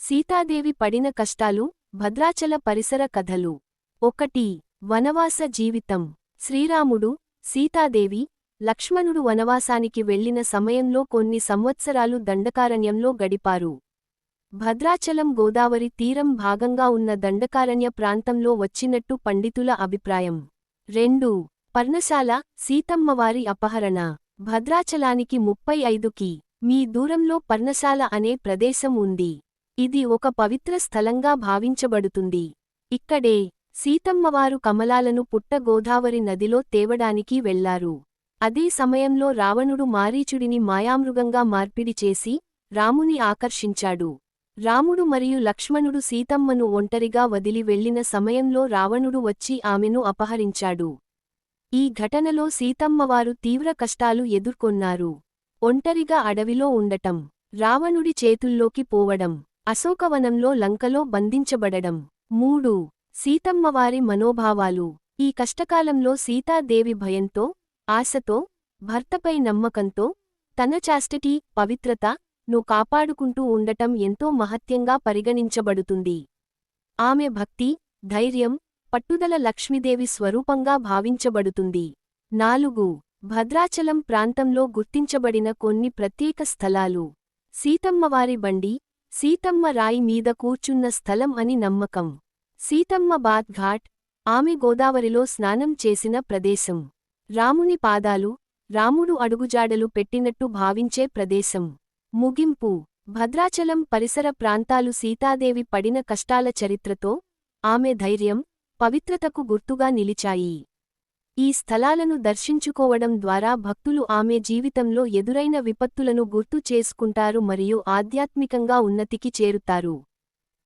సీతాదేవి పడిన కష్టాలు, భద్రాచల పరిసర కథలు. 1. వనవాస జీవితం. శ్రీరాముడు, సీతాదేవి, లక్ష్మణుడు వనవాసానికి వెళ్లిన సమయంలో కొన్ని సంవత్సరాలు దండకారణ్యంలో గడిపారు. భద్రాచలం గోదావరి తీరం భాగంగా ఉన్న దండకారణ్య ప్రాంతంలో వచ్చినట్టు పండితుల అభిప్రాయం. 2. పర్ణశాల, సీతమ్మవారి అపహరణ. భద్రాచలానికి 35 కి.మీ. దూరంలో పర్ణశాల అనే ప్రదేశం ఉంది. ఇది ఒక పవిత్ర స్థలంగా భావించబడుతుంది. ఇక్కడే సీతమ్మవారు కమలాలను పుట్ట గోదావరి నదిలో తేవడానికి వెళ్లారు. అదే సమయంలో రావణుడు మారీచుడిని మాయామృగంగా మార్పిడి చేసి రాముని ఆకర్షించాడు. రాముడు మరియు లక్ష్మణుడు సీతమ్మను ఒంటరిగా వదిలి వెళ్లిన సమయంలో రావణుడు వచ్చి ఆమెను అపహరించాడు. ఈ ఘటనలో సీతమ్మవారు తీవ్ర కష్టాలు ఎదుర్కొన్నారు. ఒంటరిగా అడవిలో ఉండటం, రావణుడి చేతుల్లోకి పోవడం, అశోకవనంలో లంకలో బంధించబడడం. 3. సీతమ్మవారి మనోభావాలు. ఈ కష్టకాలంలో సీతాదేవి భయంతో, ఆశతో, భర్తపై నమ్మకంతో, తన చాస్టిటీ, పవిత్రత ను కాపాడుకుంటూ ఉండటం ఎంతో మహత్యంగా పరిగణించబడుతుంది. ఆమె భక్తి, ధైర్యం, పట్టుదల లక్ష్మీదేవి స్వరూపంగా భావించబడుతుంది. 4. భద్రాచలం ప్రాంతంలో గుర్తించబడిన కొన్ని ప్రత్యేక స్థలాలు. సీతమ్మవారి బండి, సీతమ్మ రాయి మీద కూర్చున్న స్థలం అని నమ్మకం. సీతమ్మ బాత్ ఘాట్, ఆమె గోదావరిలో స్నానం చేసిన ప్రదేశం. రాముని పాదాలు, రాముడు అడుగుజాడలు పెట్టినట్టు భావించే ప్రదేశం. ముగింపు. భద్రాచలం పరిసర ప్రాంతాలు సీతాదేవి పడిన కష్టాల చరిత్రతో, ఆమె ధైర్యం, పవిత్రతకు గుర్తుగా నిలిచాయి. ఈ స్థలాలను దర్శించుకోవడం ద్వారా భక్తులు ఆమె జీవితంలో ఎదురైన విపత్తులను గుర్తు చేసుకుంటారు మరియు ఆధ్యాత్మికంగా ఉన్నతికి చేరుతారు.